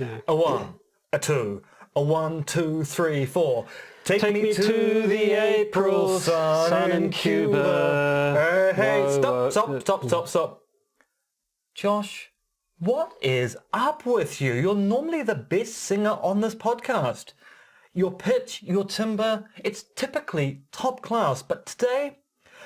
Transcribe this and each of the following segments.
Yeah. A one, a two, a 1, 2, 3, 4. Take me to the April sun in Cuba. Hey, Whoa, stop. Josh, what is up with you? You're normally the best singer on this podcast. Your pitch, your timbre, it's typically top class. But today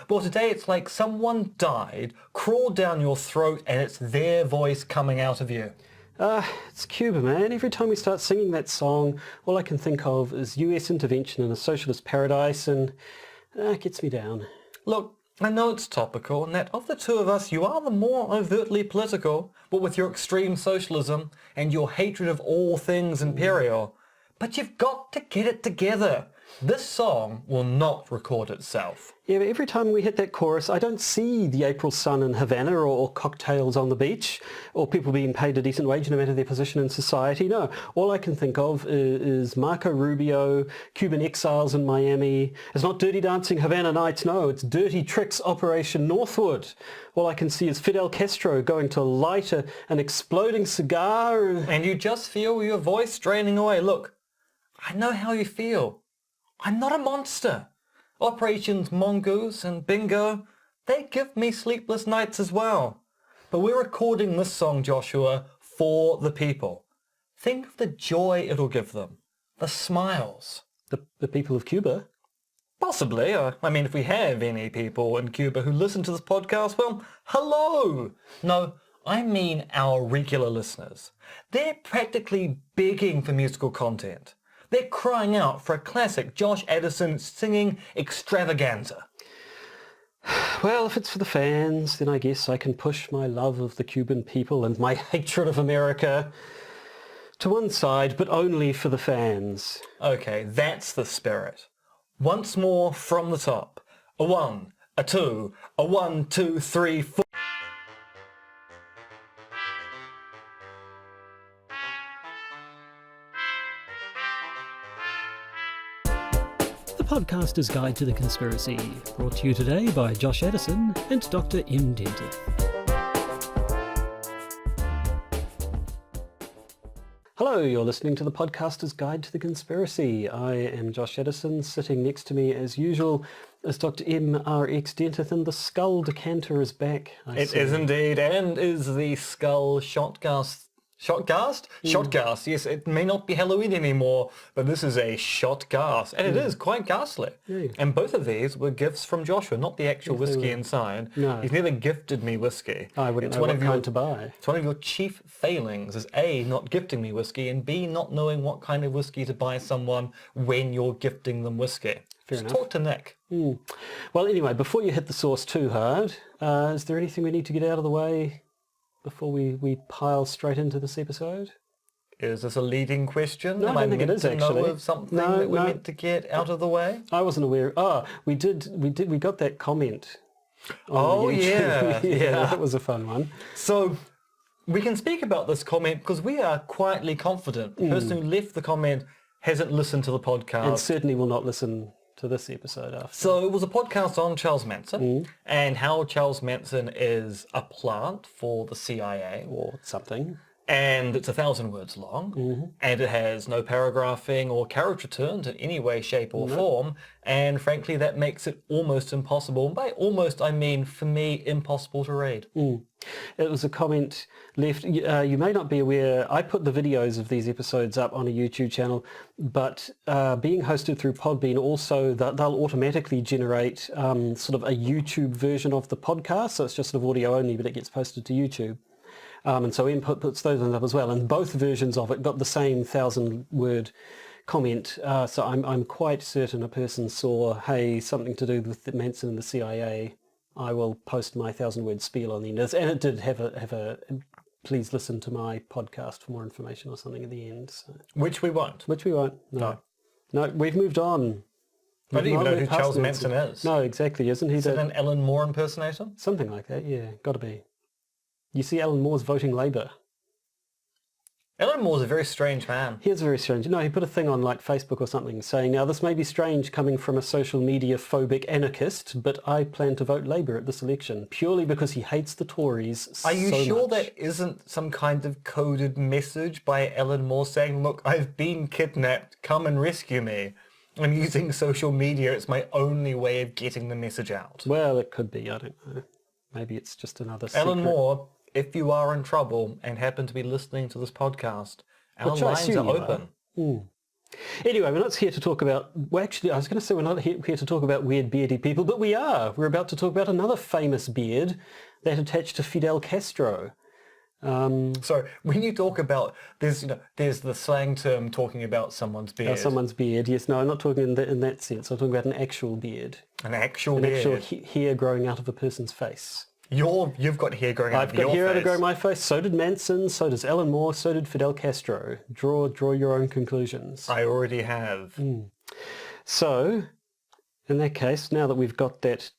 it's like someone died, crawled down your throat, and it's their voice coming out of you. It's Cuba, man. Every time we start singing that song, all I can think of is US intervention in a socialist paradise, and it gets me down. Look, I know it's topical, and that of the two of us, you are the more overtly political, but with your extreme socialism and your hatred of all things imperial. But you've got to get it together. This song will not record itself. Yeah, but every time we hit that chorus, I don't see the April sun in Havana or cocktails on the beach or people being paid a decent wage no matter their position in society. No, all I can think of is Marco Rubio, Cuban exiles in Miami. It's not Dirty Dancing Havana Nights, no, it's Dirty Tricks Operation Northwood. All I can see is Fidel Castro going to light an exploding cigar. And you just feel your voice draining away. Look, I know how you feel. I'm not a monster. Operations Mongoose and Bingo, they give me sleepless nights as well. But we're recording this song, Joshua, for the people. Think of the joy it'll give them. The smiles. The people of Cuba? Possibly. I mean, if we have any people in Cuba who listen to this podcast, well, hello. No, I mean our regular listeners. They're practically begging for musical content. They're crying out for a classic Josh Addison singing extravaganza. Well, if it's for the fans, then I guess I can push my love of the Cuban people and my hatred of America to one side, but only for the fans. Okay, that's the spirit. Once more from the top. A 1, a 2, a 1, 2, 3, 4. Podcaster's Guide to the Conspiracy, brought to you today by Josh Addison and Dr. M. Dentith. Hello, you're listening to the Podcaster's Guide to the Conspiracy. I am Josh Addison. Sitting next to me, as usual, is Dr. M. R. X. Dentith, and the skull decanter is back. It is indeed, and is the skull shotcast. Shotcast? Shotcast, yes. It may not be Halloween anymore, but this is a shotcast, and it is quite ghastly. Yeah. And both of these were gifts from Joshua, not the actual whiskey inside. No. He's never gifted me whiskey. I wouldn't know what kind to buy. It's one of your chief failings is A, not gifting me whiskey, and B, not knowing what kind of whiskey to buy someone when you're gifting them whiskey. Fair Just enough. talk to Nick. Well, anyway, before you hit the sauce too hard, is there anything we need to get out of the way before we pile straight into this episode? Is this a leading question? No, I don't think it is, actually. Know of something that we're meant to get out of the way? I wasn't aware. Oh, we got that comment. Oh, yeah. yeah. That was a fun one. So we can speak about this comment because we are quietly confident. The person who left the comment hasn't listened to the podcast. And certainly will not listen to this episode after. So it was a podcast on Charles Manson and how Charles Manson is a plant for the CIA. Or something. And it's 1,000 words long, and it has no paragraphing or character turns in any way, shape or form, and frankly that makes it almost impossible. And by almost I mean, for me, impossible to read. It was a comment left. You may not be aware, I put the videos of these episodes up on a YouTube channel, but being hosted through Podbean also, they'll automatically generate sort of a YouTube version of the podcast, so it's just sort of audio only, but it gets posted to YouTube. And so Input puts those on up as well, and both versions of it got the same 1,000-word comment. So I'm quite certain a person saw, hey, something to do with Manson and the CIA. I will post my 1,000-word spiel on the end, and it did have a please listen to my podcast for more information or something at the end. So. Which we won't. No, we've moved on. I don't even know who Charles Manson is. No, exactly, isn't he? Is it an Alan Moore impersonator? Something like that, yeah, got to be. You see Alan Moore's voting Labour. Alan Moore's a very strange man. He is very strange. No, he put a thing on like Facebook or something saying, now this may be strange coming from a social media phobic anarchist, but I plan to vote Labour at this election purely because he hates the Tories so Are you sure much. that isn't some kind of coded message by Alan Moore saying, look, I've been kidnapped, come and rescue me? I'm using social media, it's my only way of getting the message out. Well, it could be, I don't know. Maybe it's just another Alan secret. Moore, if you are in trouble and happen to be listening to this podcast, our Which I lines assume are you open. Anyway, we're not here to talk about... Well, actually, I was going to say we're not here to talk about weird beardy people, but we are. We're about to talk about another famous beard that attached to Fidel Castro. So when you talk about, there's the slang term talking about someone's beard. Someone's beard, yes. No, I'm not talking in that sense. I'm talking about an actual beard. An actual An beard. actual hair growing out of a person's face. You've got hair growing out of your I've got hair out face. of growing my face. So did Manson. So does Alan Moore. So did Fidel Castro. Draw your own conclusions. I already have. So, in that case, now that we've got that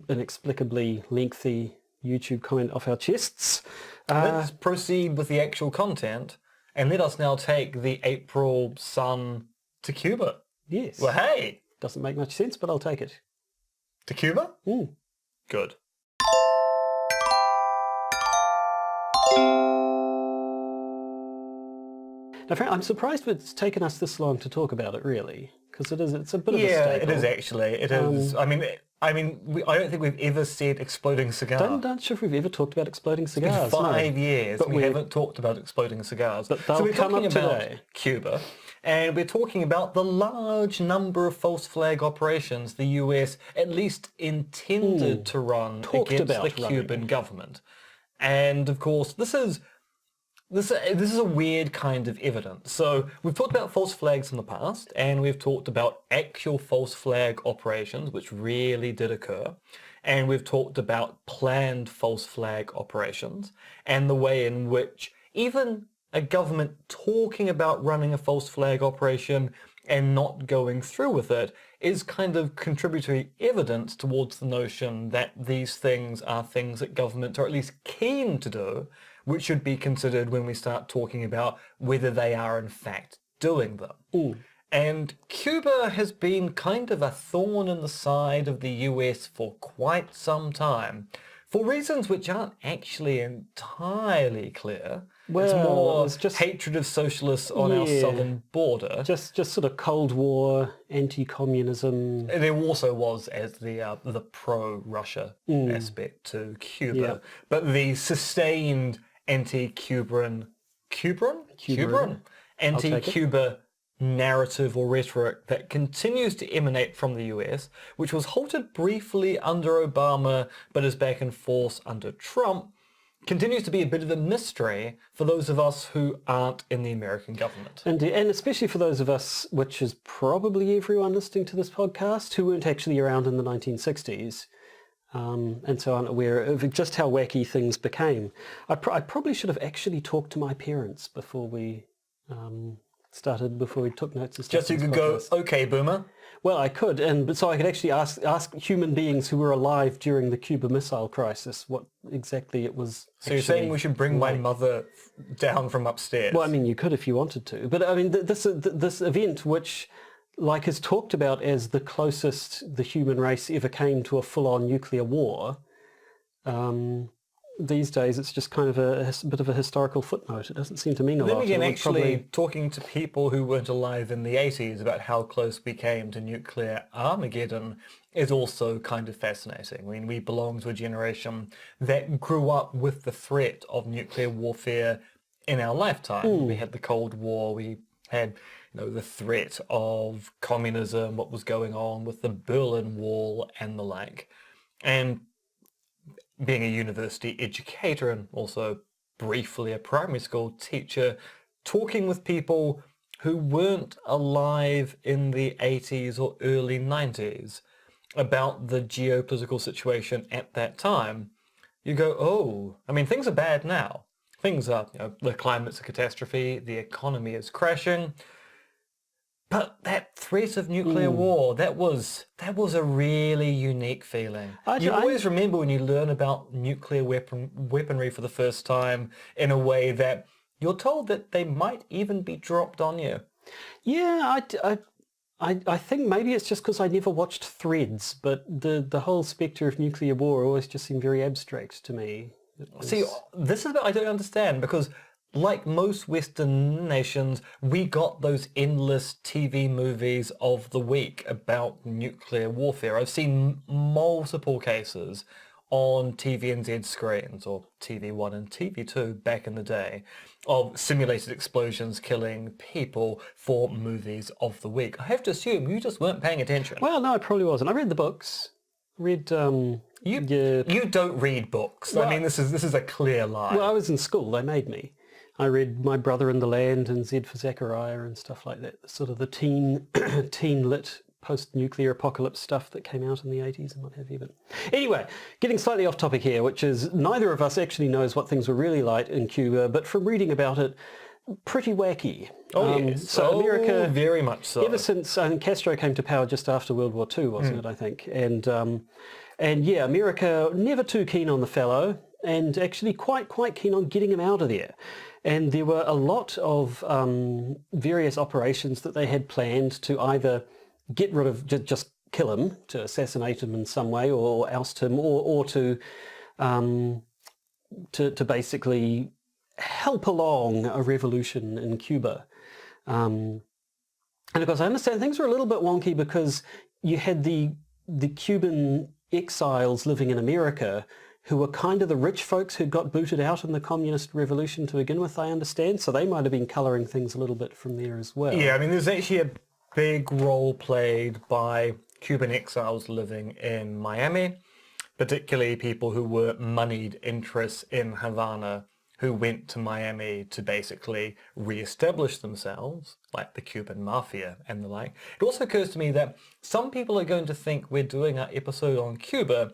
inexplicably lengthy YouTube comment off our chests, Let's proceed with the actual content, and let us now take the April sun to Cuba. yes, Well, hey, doesn't make much sense, but I'll take it. to Cuba? Good. Now, Frank, I'm surprised it's taken us this long to talk about it, really, because it's a bit of a Yeah, staple. it is actually. It is. I don't think we've ever said exploding cigar. Not sure if we've ever talked about exploding It's been cigars. 5 no. years But we haven't talked about exploding cigars. But they'll so we're come talking up about today. Cuba, and we're talking about the large number of false flag operations the US at least intended to run Talked against the about running. Cuban government. And of course, this is a weird kind of evidence. So we've talked about false flags in the past, and we've talked about actual false flag operations, which really did occur. And we've talked about planned false flag operations, and the way in which even a government talking about running a false flag operation and not going through with it is kind of contributory evidence towards the notion that these things are things that governments are at least keen to do, which should be considered when we start talking about whether they are in fact doing them. And Cuba has been kind of a thorn in the side of the US for quite some time, for reasons which aren't actually entirely clear. Well, it's more it's just- hatred of socialists on our Yeah. southern border. Just sort of Cold War, anti-communism. There also was as the pro-Russia aspect to Cuba, Yeah. but the sustained anti-Cuban, anti-Cuba narrative or rhetoric that continues to emanate from the US, which was halted briefly under Obama but is back in force under Trump, continues to be a bit of a mystery for those of us who aren't in the American government. And especially for those of us, which is probably everyone listening to this podcast, who weren't actually around in the 1960s, and so aren't aware of just how wacky things became. I probably should have actually talked to my parents before we before we took notes and stuff. Just so you for could this go, podcast. okay, boomer. Well, I could, but so I could actually ask human beings who were alive during the Cuba Missile Crisis what exactly it was. So you're saying actually we should bring my like. mother down from upstairs? Well, I mean, you could if you wanted to, but I mean, this event, which like is talked about as the closest the human race ever came to a full-on nuclear war. These days, it's just kind of a bit of a historical footnote. It doesn't seem to mean a Then lot. again, It would actually, talking to people who weren't alive in the 80s about how close we came to nuclear Armageddon is also kind of fascinating. I mean, we belong to a generation that grew up with the threat of nuclear warfare in our lifetime. We had the Cold War, we had the threat of communism, what was going on with the Berlin Wall and the like. And being a university educator and also briefly a primary school teacher, talking with people who weren't alive in the 80s or early 90s about the geopolitical situation at that time, you go, oh, I mean, things are bad now. Things are, the climate's a catastrophe, the economy is crashing. But that threat of nuclear war, that was a really unique feeling. You always remember when you learn about nuclear weaponry for the first time in a way that You're told that they might even be dropped on you. Yeah, I think maybe it's just because I never watched Threads, but the whole spectre of nuclear war always just seemed very abstract to me. See, this is what I don't understand, because like most Western nations, we got those endless TV movies of the week about nuclear warfare. I've seen multiple cases on TVNZ screens, or TV1 and TV2 back in the day, of simulated explosions killing people for movies of the week. I have to assume you just weren't paying attention. Well, no, I probably wasn't. I read the books. You don't read books. Well, I mean, this is a clear lie. Well, I was in school. They made me. I read My Brother in the Land and Z for Zachariah and stuff like that. Sort of the teen lit post-nuclear apocalypse stuff that came out in the 80s and what have you. But anyway, getting slightly off topic here, which is neither of us actually knows what things were really like in Cuba, but from reading about it, pretty wacky. Yes. So America, very much so. Ever since Castro came to power just after World War II, wasn't it, I think? And yeah, America never too keen on the fellow, and actually quite keen on getting him out of there. And there were a lot of various operations that they had planned to either get rid of, just kill him, to assassinate him in some way, or oust him, or to basically help along a revolution in Cuba. And of course, I understand things were a little bit wonky because you had the Cuban exiles living in America who were kind of the rich folks who got booted out in the communist revolution to begin with, I understand. So they might have been colouring things a little bit from there as well. Yeah, I mean, there's actually a big role played by Cuban exiles living in Miami, particularly people who were moneyed interests in Havana who went to Miami to basically re-establish themselves, like the Cuban mafia and the like. It also occurs to me that some people are going to think we're doing our episode on Cuba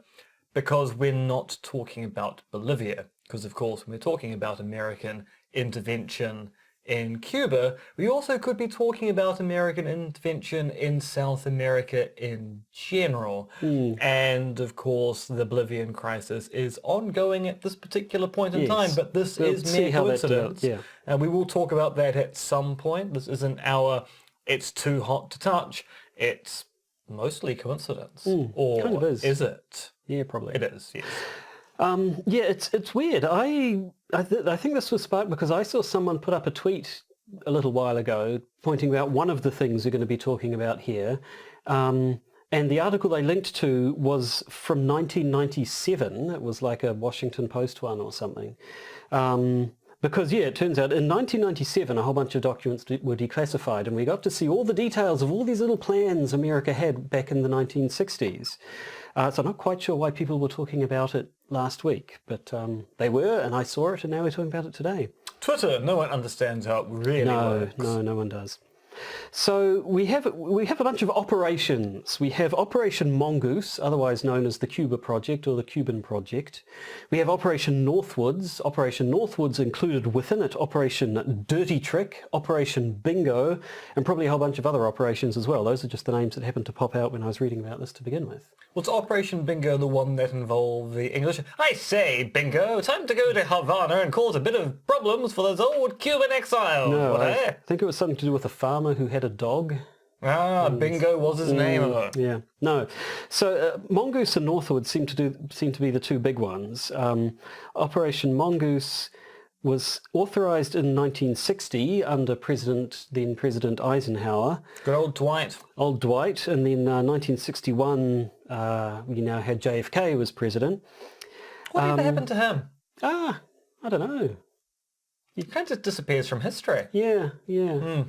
because we're not talking about Bolivia. Because, of course, when we're talking about American intervention in Cuba, we also could be talking about American intervention in South America in general. And, of course, the Bolivian crisis is ongoing at this particular point in time, but this is mere coincidence. And we will talk about that at some point. This isn't our it's too hot to touch. It's mostly coincidence. Or kind of is it? Yeah, probably. It is, yes. Yeah, it's weird. I think this was sparked because I saw someone put up a tweet a little while ago pointing out one of the things we're going to be talking about here. And the article they linked to was from 1997. It was like a Washington Post one or something. Because, yeah, it turns out in 1997 a whole bunch of documents were declassified and we got to see all the details of all these little plans America had back in the 1960s. So I'm not quite sure why people were talking about it last week, but they were, and I saw it, and now we're talking about it today. Twitter, no one understands how it really works. No one does. So we have a bunch of operations. We have Operation Mongoose, otherwise known as the Cuba Project or the Cuban Project. We have Operation Northwoods. Operation Northwoods included within it Operation Dirty Trick, Operation Bingo, and probably a whole bunch of other operations as well. Those are just the names that happened to pop out when I was reading about this to begin with. Was Operation Bingo the one that involved the English? I say, Bingo, time to go to Havana and cause a bit of problems for those old Cuban exiles. No, I think it was something to do with a farmer who had a dog. Bingo was his name. Yeah, no. So Mongoose and Northwood seem to be the two big ones. Operation Mongoose was authorized in 1960 under then President Eisenhower. Good old Dwight. Old Dwight. And then 1961, we now had JFK was president. Whatever happened to him? I don't know. He kind of disappears from history. Yeah.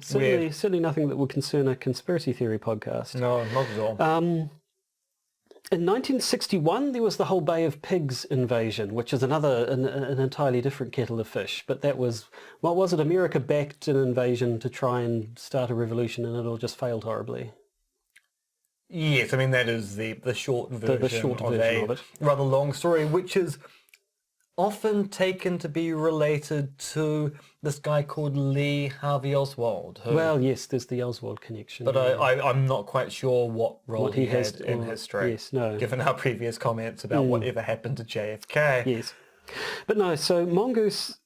Certainly nothing that would concern a conspiracy theory podcast. No, not at all. In 1961, there was the whole Bay of Pigs invasion, which is an entirely different kettle of fish. But that was, what was it? America backed an invasion to try and start a revolution, and it all just failed horribly. Yes, I mean, that is the short version, of it. Rather long story, which is often taken to be related to this guy called Lee Harvey Oswald. Well, yes, there's the Oswald connection. But I'm not quite sure what role he had in history, yes, no. Given our previous comments about whatever happened to JFK. Yes. But no, so Mongoose,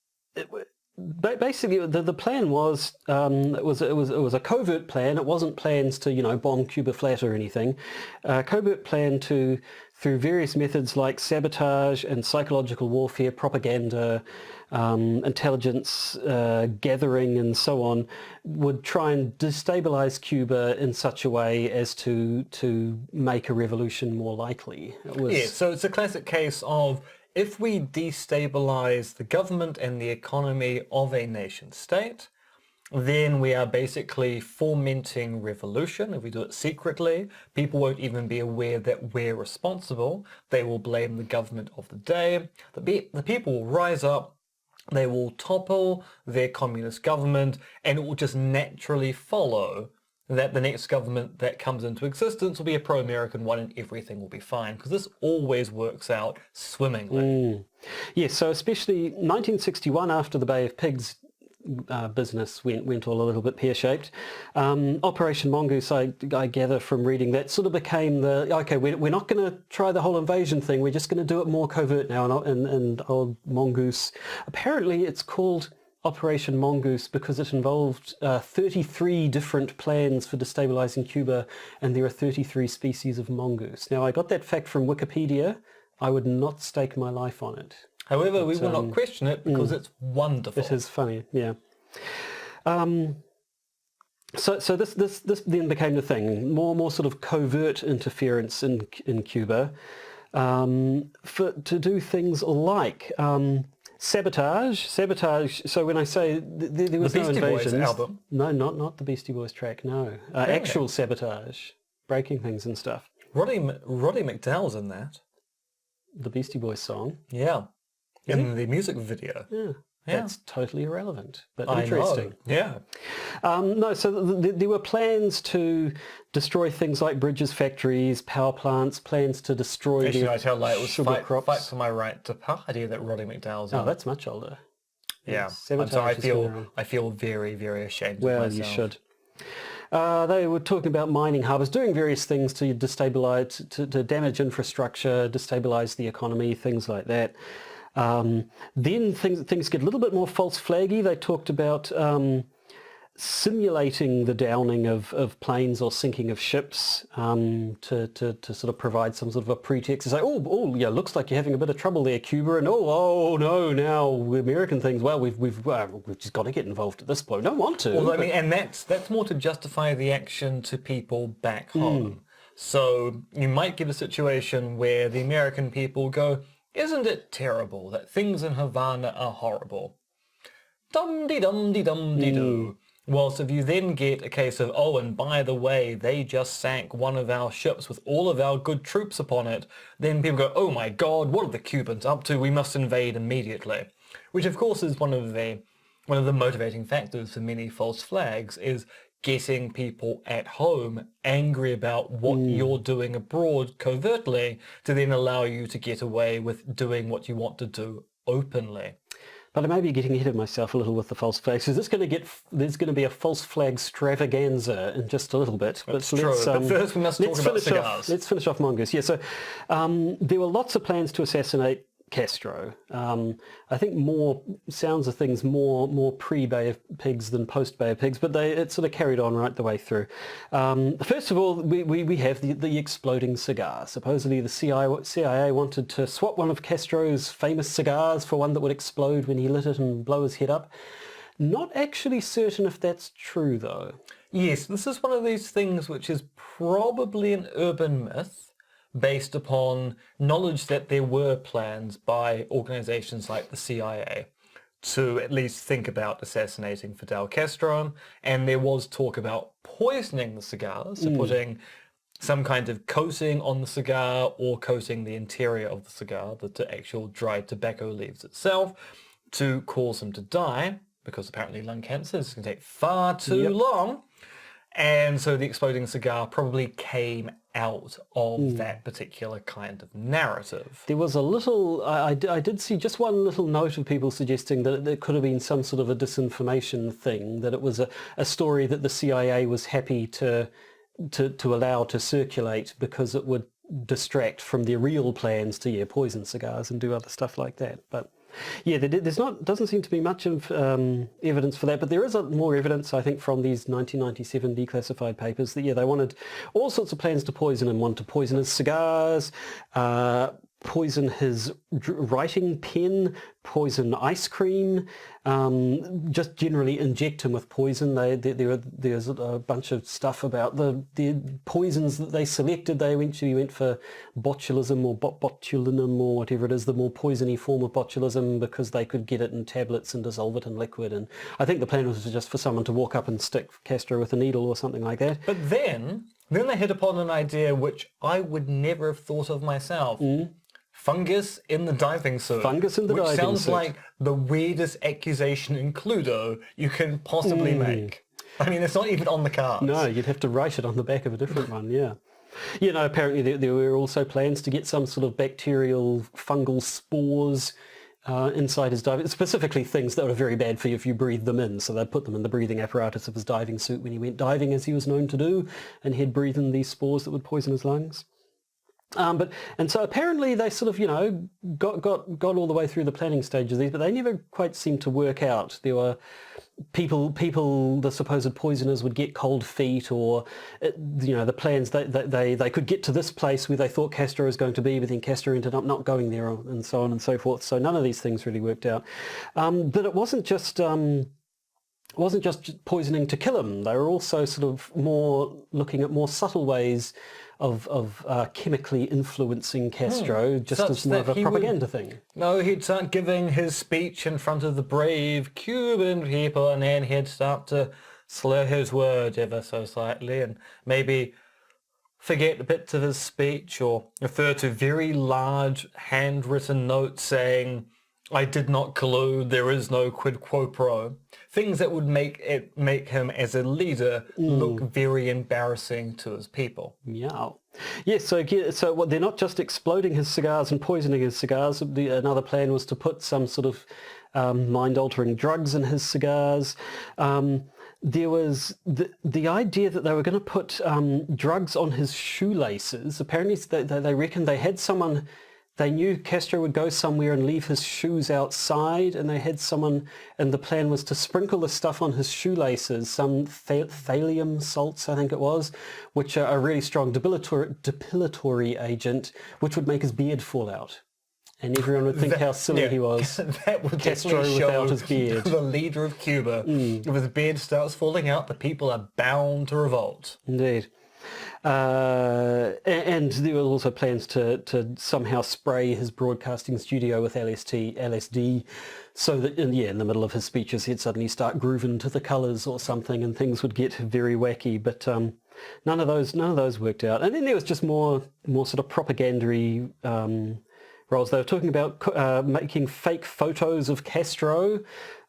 Basically, the plan was it was a covert plan. It wasn't plans to bomb Cuba flat or anything. Covert plan to, through various methods like sabotage and psychological warfare, propaganda, intelligence gathering, and so on, would try and destabilize Cuba in such a way as to make a revolution more likely. Yeah, so it's a classic case of, if we destabilize the government and the economy of a nation state, then we are basically fomenting revolution. If we do it secretly, people won't even be aware that we're responsible. They will blame the government of the day. The people will rise up. They will topple their communist government, and it will just naturally follow that the next government that comes into existence will be a pro-American one, and everything will be fine, because this always works out swimmingly. Yes, so especially 1961, after the Bay of Pigs business went all a little bit pear-shaped, Operation Mongoose, I gather from reading that, sort of became okay, we're not going to try the whole invasion thing, we're just going to do it more covert now, and old Mongoose, apparently it's called Operation Mongoose because it involved 33 different plans for destabilizing Cuba, and there are 33 species of mongoose. Now, I got that fact from Wikipedia. I would not stake my life on it. However, we will not question it because it's wonderful. It is funny, yeah. So this then became the thing, more sort of covert interference in Cuba, to do things like sabotage. So when I say there was no invasions, Boys album. No, not the Beastie Boys track. No, actual sabotage, breaking things and stuff. Roddy McDowell's in that. The Beastie Boys song. Yeah, in the music video. Yeah. Yeah. That's totally irrelevant, but I interesting. know. Yeah. No, so there were plans to destroy things like bridges, factories, power plants, plans to destroy Actually, I tell it was sugar crops. Fight for My Right to Party that Roddy McDowell's in. Oh, that's much older. Yeah. Sabotage So is I feel very, very ashamed of well, myself. you should. They were talking about mining harbors, doing various things to destabilize, to damage infrastructure, destabilize the economy, things like that. Then things get a little bit more false flaggy. They talked about simulating the downing of planes or sinking of ships to sort of provide some sort of a pretext to say, oh yeah, looks like you're having a bit of trouble there, Cuba, and oh no, now American things. Well, we've just got to get involved at this point. Don't want to. Well, I mean, and that's more to justify the action to people back home. So you might get a situation where the American people go, isn't it terrible that things in Havana are horrible? Dum-de-dum-de-dum-de-doo. Whilst if you then get a case of, oh, and by the way, they just sank one of our ships with all of our good troops upon it, then people go, oh my God, what are the Cubans up to? We must invade immediately. Which of course is one of the motivating factors for many false flags, is getting people at home angry about what you're doing abroad covertly to then allow you to get away with doing what you want to do openly. But I may be getting ahead of myself a little with the false flags. So there's going to be a false flag extravaganza in just a little bit. That's true. But first we must talk about cigars. Let's finish off Mongoose. Yeah, so there were lots of plans to assassinate Castro. I think sounds of things more pre-Bay of Pigs than post-Bay of Pigs, but it sort of carried on right the way through. First of all, we have the exploding cigar. Supposedly the CIA wanted to swap one of Castro's famous cigars for one that would explode when he lit it and blow his head up. Not actually certain if that's true, though. Yes, this is one of these things which is probably an urban myth, based upon knowledge that there were plans by organizations like the CIA to at least think about assassinating Fidel Castro, and there was talk about poisoning the cigars, so putting some kind of coating on the cigar or coating the interior of the cigar, the actual dried tobacco leaves itself, to cause them to die, because apparently lung cancer is going to take far too long. And so the exploding cigar probably came out of that particular kind of narrative. There was a little, I did see just one little note of people suggesting that it could have been some sort of a disinformation thing, that it was a story that the CIA was happy to allow to circulate because it would distract from their real plans to poison cigars and do other stuff like that. But Yeah, doesn't seem to be much of evidence for that, but there is more evidence, I think, from these 1997 declassified papers that, yeah, they wanted all sorts of plans to poison him, wanted to poison his cigars, poison his writing pen, poison ice cream, just generally inject him with poison. There's a bunch of stuff about the poisons that they selected. They eventually went for botulism or botulinum or whatever it is, the more poisony form of botulism, because they could get it in tablets and dissolve it in liquid. And I think the plan was just for someone to walk up and stick Castro with a needle or something like that. But then they hit upon an idea which I would never have thought of myself. Fungus in the diving suit. Fungus in the diving suit. Which sounds like the weirdest accusation in Cluedo you can possibly make. I mean, it's not even on the cards. No, you'd have to write it on the back of a different one, yeah. You know, apparently there were also plans to get some sort of bacterial fungal spores inside his diving, specifically things that were very bad for you if you breathed them in. So they'd put them in the breathing apparatus of his diving suit when he went diving, as he was known to do, and he'd breathe in these spores that would poison his lungs. And so apparently they sort of, you know, got all the way through the planning stages of these, but they never quite seemed to work out. There were people, the supposed poisoners would get cold feet, or, you know, the plans they could get to this place where they thought Castro was going to be, but then Castro ended up not going there, and so on and so forth. So none of these things really worked out. But it wasn't just poisoning to kill him. They were also sort of looking at more subtle ways of chemically influencing Castro, just as more of a propaganda thing. No, he'd start giving his speech in front of the brave Cuban people, and then he'd start to slur his words ever so slightly, and maybe forget bits of his speech, or refer to very large handwritten notes saying, "I did not collude, there is no quid quo pro." Things that would make him as a leader look very embarrassing to his people. Yeah. Yes, so what, they're not just exploding his cigars and poisoning his cigars. Another plan was to put some sort of mind-altering drugs in his cigars. There was the idea that they were going to put drugs on his shoelaces. Apparently they reckon they had someone. They knew Castro would go somewhere and leave his shoes outside, and they had someone, and the plan was to sprinkle the stuff on his shoelaces, some thallium salts, I think it was, which are a really strong depilatory agent, which would make his beard fall out. And everyone would think how silly he was. That would Castro without his beard. The leader of Cuba. If his beard starts falling out, the people are bound to revolt. Indeed. And there were also plans to somehow spray his broadcasting studio with LSD, so that in the middle of his speeches he'd suddenly start grooving to the colours or something, and things would get very wacky. But none of those worked out. And then there was just more sort of propagandary roles. They were talking about making fake photos of Castro,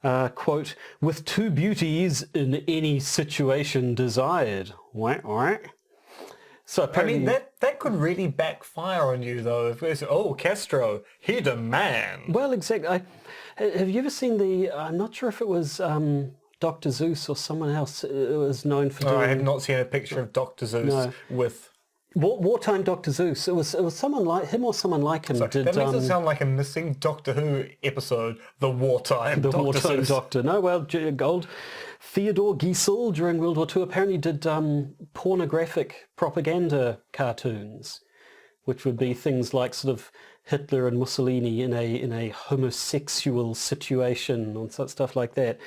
quote, "with two beauties in any situation desired." So I mean, that could really backfire on you, though. If it's, Castro, he's a man. Well, exactly. Have you ever seen I'm not sure if it was Dr. Zeus or someone else was known for doing... I have not seen a picture of Dr. Zeus with... Wartime Dr. Zeus. It was someone like him or someone like him. That makes it sound like a missing Doctor Who episode, the Wartime Doctor. No, well, old Theodore Giesel during World War II apparently did pornographic propaganda cartoons, which would be things like sort of Hitler and Mussolini in a homosexual situation and stuff like that.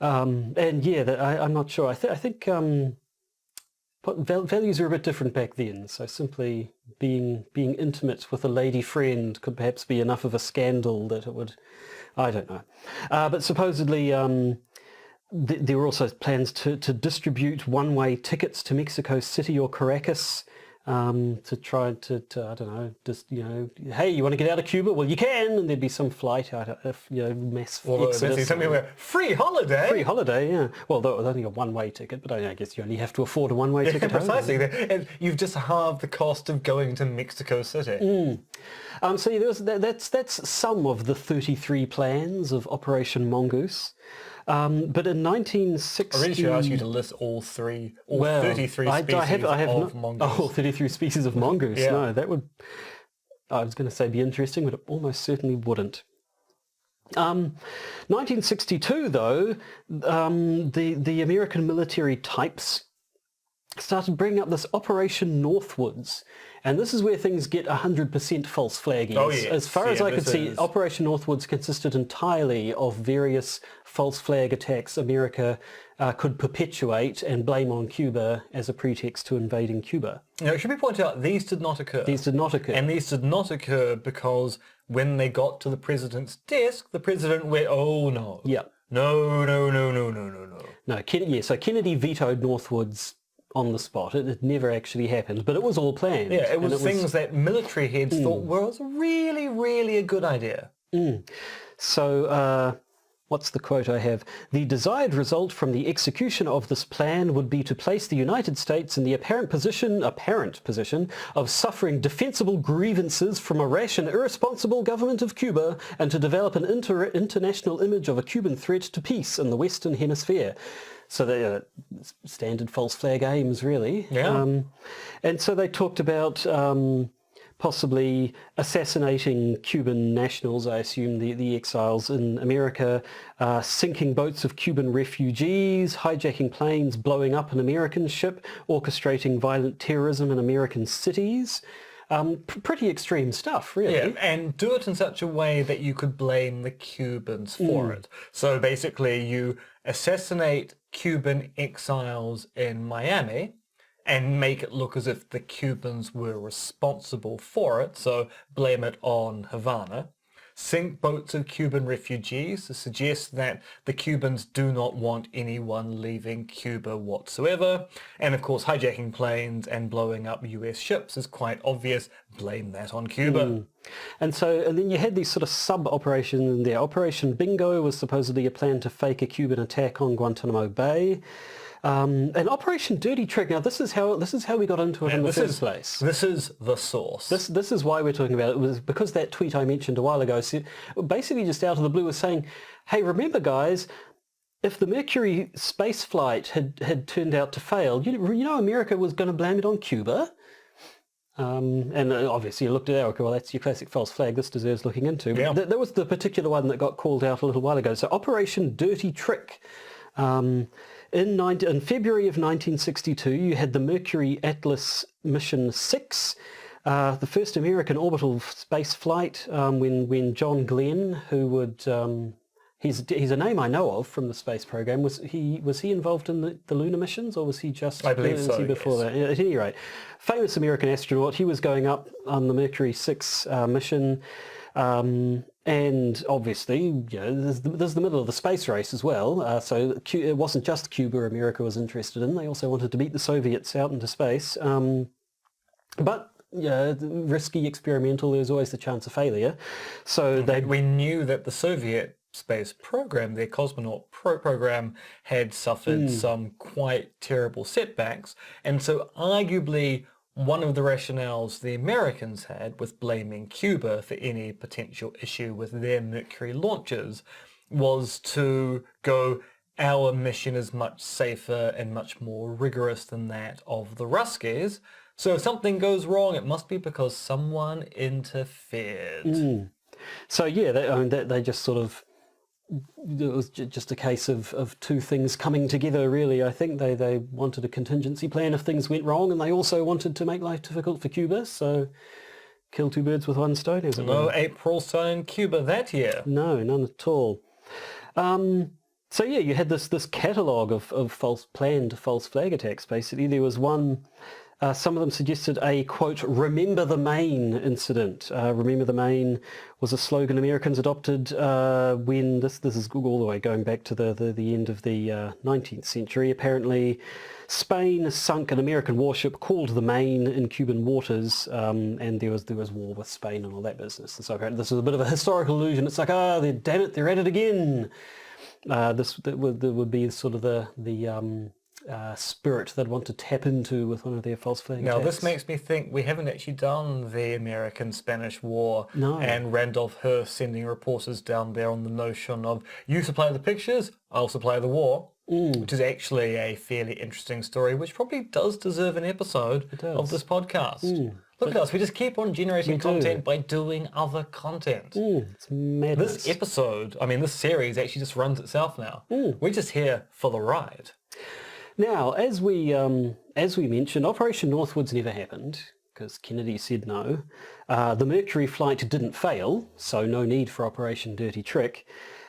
And yeah, I'm not sure. I think values are a bit different back then. So simply being intimate with a lady friend could perhaps be enough of a scandal that it would. I don't know. But supposedly there were also plans to distribute one-way tickets to Mexico City or Caracas, to try to I don't know, just, hey, you want to get out of Cuba? Well, you can, and there'd be some flight out of, mass exodus. Something where free holiday. Free holiday, yeah. Well, that was only a one-way ticket, but I guess you only have to afford a one-way ticket. Precisely. And you've just halved the cost of going to Mexico City. So that's some of the 33 plans of Operation Mongoose. But in 1960... I really should ask you to list all 33 species of mongoose. Oh, 33 species of mongoose. Yeah. No, that would, I was going to say, be interesting, but it almost certainly wouldn't. 1962, though, the American military types started bringing up this Operation Northwoods. And this is where things get 100% false flagging. Oh, yes. As far as I could see, is... Operation Northwoods consisted entirely of various false flag attacks America could perpetuate and blame on Cuba as a pretext to invading Cuba. Now, it should be pointed out, these did not occur. These did not occur. And these did not occur because when they got to the president's desk, the president went, oh, no. Yeah. No. No, so Kennedy vetoed Northwoods on the spot. It never actually happened, but it was all planned. Yeah, it was things that military heads thought was really, really a good idea. So, what's the quote I have? The desired result from the execution of this plan would be to place the United States in the apparent position of suffering defensible grievances from a rash and irresponsible government of Cuba, and to develop an international image of a Cuban threat to peace in the Western Hemisphere. So they standard false flag aims, really. Yeah. And so they talked about possibly assassinating Cuban nationals, I assume the exiles in America, sinking boats of Cuban refugees, hijacking planes, blowing up an American ship, orchestrating violent terrorism in American cities. Pretty extreme stuff, really. Yeah, and do it in such a way that you could blame the Cubans for it. So basically you assassinate Cuban exiles in Miami and make it look as if the Cubans were responsible for it, so blame it on Havana. Sink boats of Cuban refugees to suggest that the Cubans do not want anyone leaving Cuba whatsoever. And of course, hijacking planes and blowing up US ships is quite obvious. Blame that on Cuba. And then you had these sort of sub-operations in there. Operation Bingo was supposedly a plan to fake a Cuban attack on Guantanamo Bay. And Operation Dirty Trick. Now, this is how we got into it in the first place. This is the source. This is why we're talking about it. It was because that tweet I mentioned a while ago, basically just out of the blue, was saying, hey, remember, guys, if the Mercury space flight had turned out to fail, you know America was going to blame it on Cuba. And obviously you looked at it, well, that's your classic false flag. This deserves looking into. Yeah. That was the particular one that got called out a little while ago. So Operation Dirty Trick. In February of 1962, you had the Mercury Atlas Mission 6, the first American orbital space flight, when John Glenn, who would... he's a name I know of from the space program. Was he involved in the lunar missions, or was he just... I believe so, before that? At any rate, famous American astronaut. He was going up on the Mercury 6 mission. And obviously, there's the middle of the space race as well. So it wasn't just Cuba America was interested in. They also wanted to beat the Soviets out into space. But risky, experimental. There's always the chance of failure. So we knew that the Soviet space program, their cosmonaut program, had suffered some quite terrible setbacks, and so arguably one of the rationales the Americans had with blaming Cuba for any potential issue with their Mercury launches was to go, our mission is much safer and much more rigorous than that of the Ruskies. So if something goes wrong, it must be because someone interfered. So yeah, they just sort of... It was just a case of two things coming together, really. I think they wanted a contingency plan if things went wrong, and they also wanted to make life difficult for Cuba, so kill two birds with one stone, as it were. No April sun in Cuba that year. No, none at all. So yeah, you had this catalogue of planned false flag attacks, basically. There was one... some of them suggested a, quote, remember the Maine incident. Remember the Maine was a slogan Americans adopted when, this is all the way going back to the end of the 19th century. Apparently Spain sunk an American warship called the Maine in Cuban waters, and there was war with Spain and all that business. And so this is a bit of a historical illusion. It's like, damn it, they're at it again. That would be sort of the spirit they'd want to tap into with one of their false flag attacks. Now this makes me think we haven't actually done the American-Spanish War, No. and Randolph Hearst sending reporters down there on the notion of, you supply the pictures, I'll supply the war, which is actually a fairly interesting story, which probably does deserve an episode of this podcast. Look at us, we just keep on generating We do. content by doing other content. It's madness. This episode, this series actually just runs itself now. We're just here for the ride. Now, as we mentioned, Operation Northwoods never happened because Kennedy said no. The Mercury flight didn't fail, so no need for Operation Dirty Trick.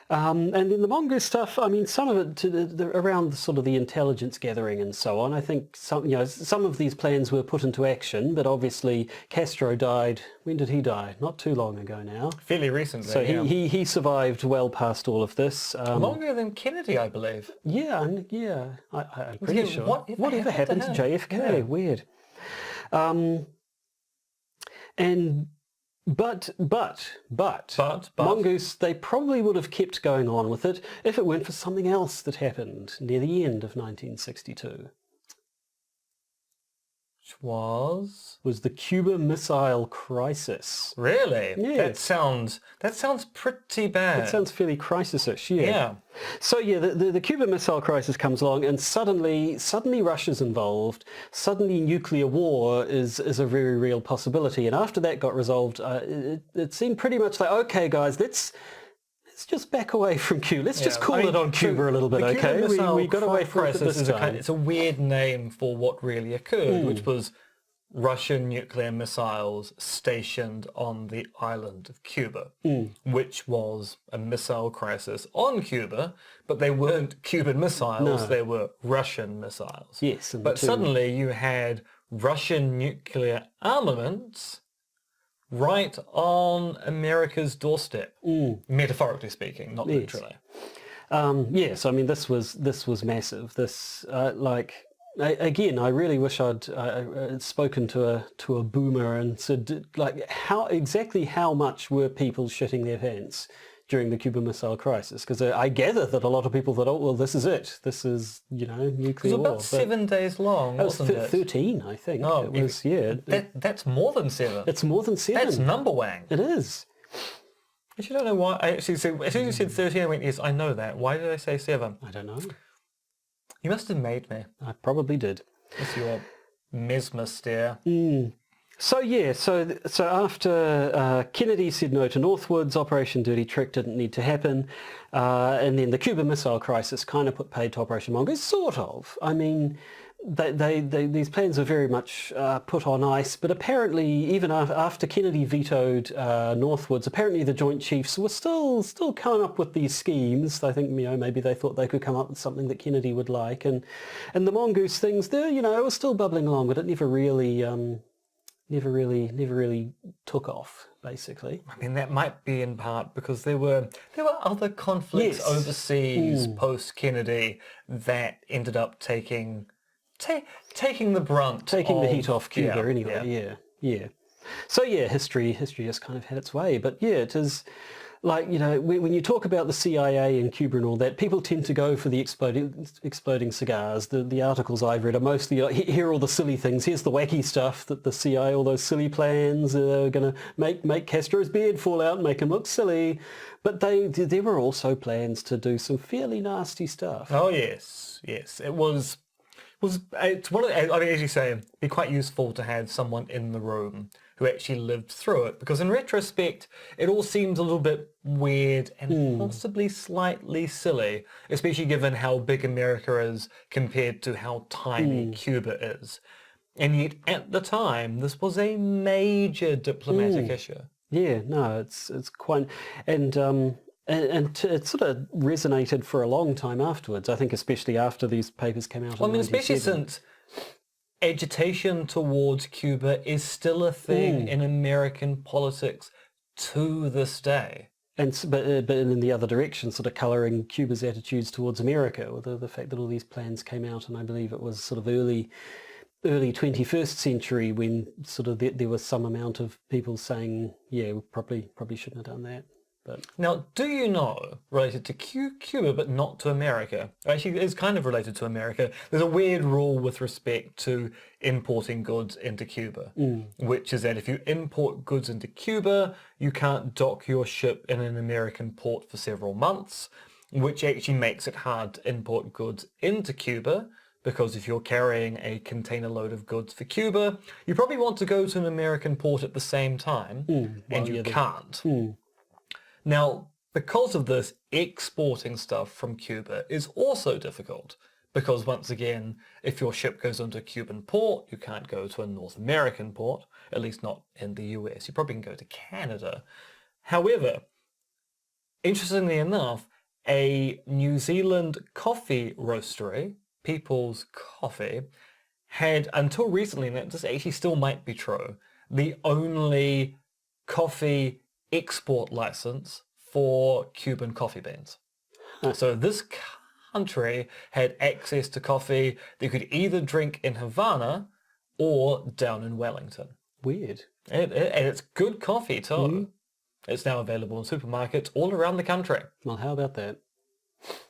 And then the Mongoose stuff, some of it around sort of the intelligence gathering and so on. I think some of these plans were put into action, but obviously Castro died. When did he die? Not too long ago now. Fairly recently. So yeah. he survived well past all of this. Longer than Kennedy, I believe. Yeah, I'm pretty sure. Whatever happened to him? JFK? Yeah. Weird. But Mongoose, they probably would have kept going on with it if it weren't for something else that happened near the end of 1962. Which was The Cuba Missile Crisis. really. Yeah. That sounds pretty bad. That sounds fairly crisis-ish, yeah. Yeah. So yeah, the Cuban Missile Crisis comes along, and suddenly Russia's involved. Suddenly nuclear war is a very real possibility. And after that got resolved, it seemed pretty much like, okay guys, let's just back away from Cuba. Let's just call it on Cuba a little bit, the okay? Cuban Missile We got away from it Crisis this time. it's a weird name for what really occurred, which was Russian nuclear missiles stationed on the island of Cuba, which was a missile crisis on Cuba, but they weren't Cuban missiles, they were Russian missiles. Yes. But suddenly you had Russian nuclear armaments right on America's doorstep, metaphorically speaking, not literally. Yes, this was massive. This again, I really wish I'd spoken to a boomer and said how much were people shitting their pants during the Cuban Missile Crisis? Because I gather that a lot of people thought, oh well, this is it. This is nuclear war. It was about 7 days long, wasn't it? 13, I think. Oh, it was, yeah. That's more than 7. It's more than 7. That's number wang. It is. I actually don't know why. As soon as you said 13, I went, yes, I know that. Why did I say 7? I don't know. You must have made me. I probably did. With your mesmer stare. So yeah, so after Kennedy said no to Northwoods, Operation Dirty Trick didn't need to happen, and then the Cuban Missile Crisis kind of put paid to Operation Mongoose, sort of. These plans were very much put on ice, but apparently even after Kennedy vetoed Northwoods, apparently the Joint Chiefs were still coming up with these schemes. I think maybe they thought they could come up with something that Kennedy would like, and the Mongoose things there, it was still bubbling along, but it never really took off, basically. That might be in part because there were other conflicts overseas post-Kennedy that ended up taking the brunt. Taking the heat off Cuba anyway, yeah. So yeah, history just kind of had its way. But yeah, it is like, when you talk about the CIA and Cuba and all that, people tend to go for the exploding cigars. The articles I've read are mostly, here are all the silly things. Here's the wacky stuff that the CIA, all those silly plans are going to make Castro's beard fall out and make him look silly. But there were also plans to do some fairly nasty stuff. Oh yes. It was it's one of, as you say, it'd be quite useful to have someone in the room who actually lived through it, because in retrospect it all seems a little bit weird and possibly slightly silly, especially given how big America is compared to how tiny Cuba is. And yet at the time this was a major diplomatic issue. Yeah, no, it's quite, and it sort of resonated for a long time afterwards. I think especially after these papers came out. Especially since agitation towards Cuba is still a thing in American politics to this day. But in the other direction, sort of colouring Cuba's attitudes towards America, with the fact that all these plans came out, and I believe it was sort of early 21st century when sort of there was some amount of people saying, yeah, we probably shouldn't have done that. But now, do you know, related to Cuba but not to America, actually it's kind of related to America, there's a weird rule with respect to importing goods into Cuba, which is that if you import goods into Cuba, you can't dock your ship in an American port for several months, which actually makes it hard to import goods into Cuba because if you're carrying a container load of goods for Cuba, you probably want to go to an American port at the same time, and you can't. Now, because of this, exporting stuff from Cuba is also difficult, because once again, if your ship goes into a Cuban port, you can't go to a North American port, at least not in the US. You probably can go to Canada. However, interestingly enough, a New Zealand coffee roastery, People's Coffee, had until recently, and this actually still might be true, the only coffee export license for Cuban coffee beans. So this country had access to coffee that you could either drink in Havana or down in Wellington. Weird. And it's good coffee too. It's now available in supermarkets all around the country. Well, how about that?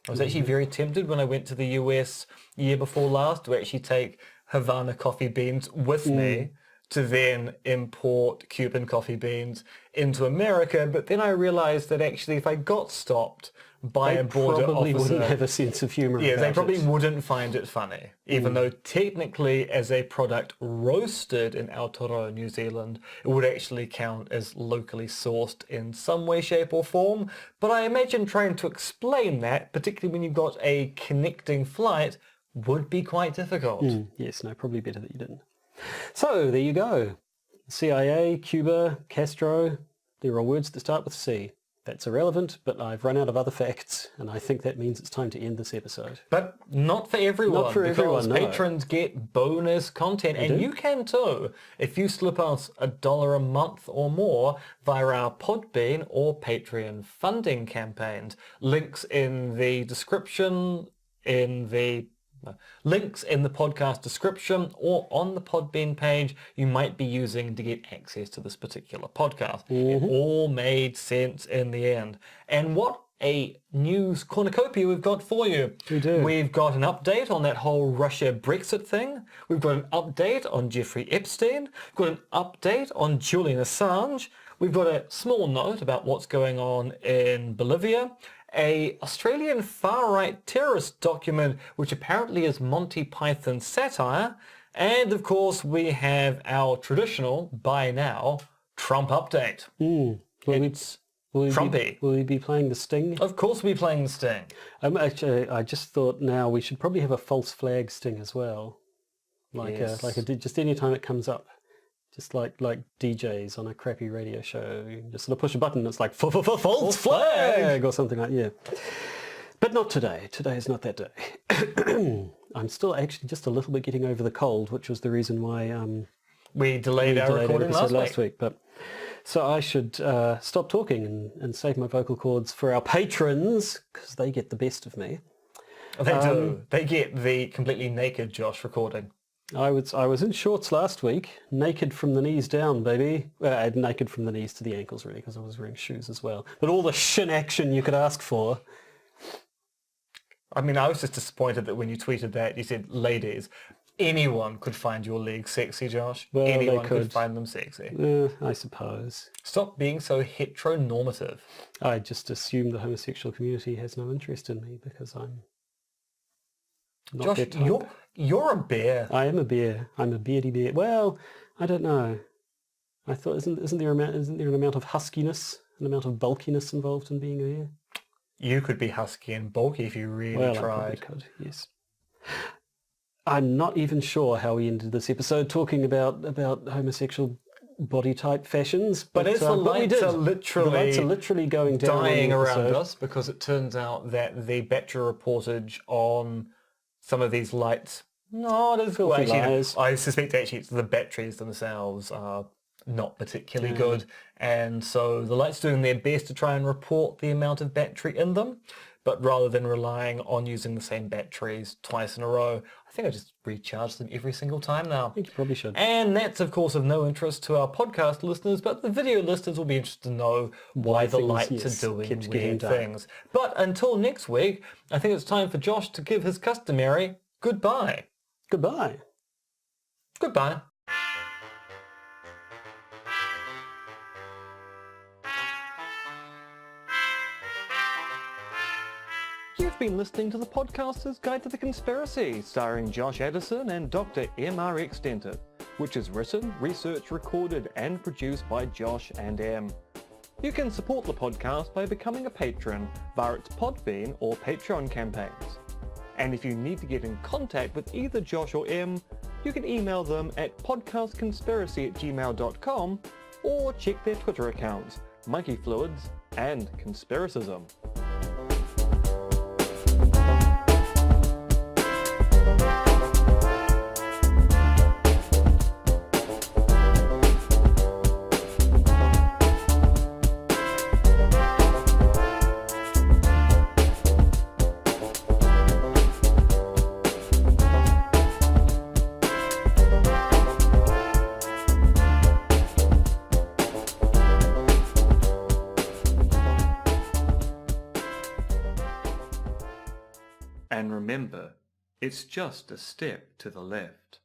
I was actually very tempted when I went to the US year before last to actually take Havana coffee beans with me to then import Cuban coffee beans into America. But then I realized that actually if I got stopped by a border probably officer, wouldn't have a sense of humour. yeah, they about probably it. wouldn't find it funny, even though technically as a product roasted in Aotearoa, New Zealand, it would actually count as locally sourced in some way, shape or form. But I imagine trying to explain that, particularly when you've got a connecting flight, would be quite difficult. Yes, no, probably better that you didn't. So, there you go. CIA, Cuba, Castro, there are words that start with C. That's irrelevant, but I've run out of other facts, and I think that means it's time to end this episode. But not for everyone, Not for because everyone, no. patrons get bonus content, and you can too if you slip us $1 a month or more via our Podbean or Patreon funding campaigns. Links in the description, links in the podcast description or on the Podbean page you might be using to get access to this particular podcast. It all made sense in the end. And what a news cornucopia we've got for you. We do. We've got an update on that whole Russia Brexit thing. We've got an update on Jeffrey Epstein. We've got an update on Julian Assange. We've got a small note about what's going on in Bolivia. A Australian far-right terrorist document which apparently is Monty Python satire, and of course we have our traditional, by now, Trump update. It's Trumpy. Will we be playing the Sting? Of course we'll be playing the Sting. Actually, I just thought now we should probably have a false flag Sting as well. Yes. Just any time it comes up. Just like DJs on a crappy radio show, you just sort of push a button and it's like false flag or something like that. Yeah. But not today. Today is not that day. I'm still actually just a little bit getting over the cold, which was the reason why We delayed our recording last week. But so I should stop talking and save my vocal cords for our patrons because they get the best of me. They do. They get the completely naked Josh recording. I was in shorts last week, naked from the knees down, baby. Naked from the knees to the ankles, really, because I was wearing shoes as well. But all the shin action you could ask for. I mean, I was just disappointed that when you tweeted that, you said, ladies, anyone could find your legs sexy, Josh. Well, anyone they could could find them sexy. I suppose. Stop being so heteronormative. I just assume the homosexual community has no interest in me because I'm not Josh, their type. you're a bear. I am a bear. I'm a beardy bear. Well, I don't know. I thought isn't there an amount of huskiness, an amount of bulkiness involved in being a bear? You could be husky and bulky if you really I tried. probably could, yes. I'm not even sure how we ended this episode talking about homosexual body type fashions, But as the lights are literally going down dying on the around episode. us, because it turns out that the Bachelor reportage on some of these lights, not as well. Filthy Actually, liars. I suspect actually the batteries themselves are not particularly good, and so the lights are doing their best to try and report the amount of battery in them, but rather than relying on using the same batteries twice in a row, I think I just recharge them every single time now. I think you probably should. And that's, of course, of no interest to our podcast listeners, but the video listeners will be interested to know why the things, lights yes, are doing kept getting weird dark. things. But until next week, I think it's time for Josh to give his customary goodbye. Goodbye. Goodbye. You've been listening to the Podcaster's Guide to the Conspiracy, starring Josh Addison and Dr. M.R.X. Denton, which is written, researched, recorded and produced by Josh and M. You can support the podcast by becoming a patron via its Podbean or Patreon campaigns. And if you need to get in contact with either Josh or M, you can email them at podcastconspiracy@gmail.com or check their Twitter accounts, Monkey Fluids and Conspiracism. And remember, it's just a step to the left.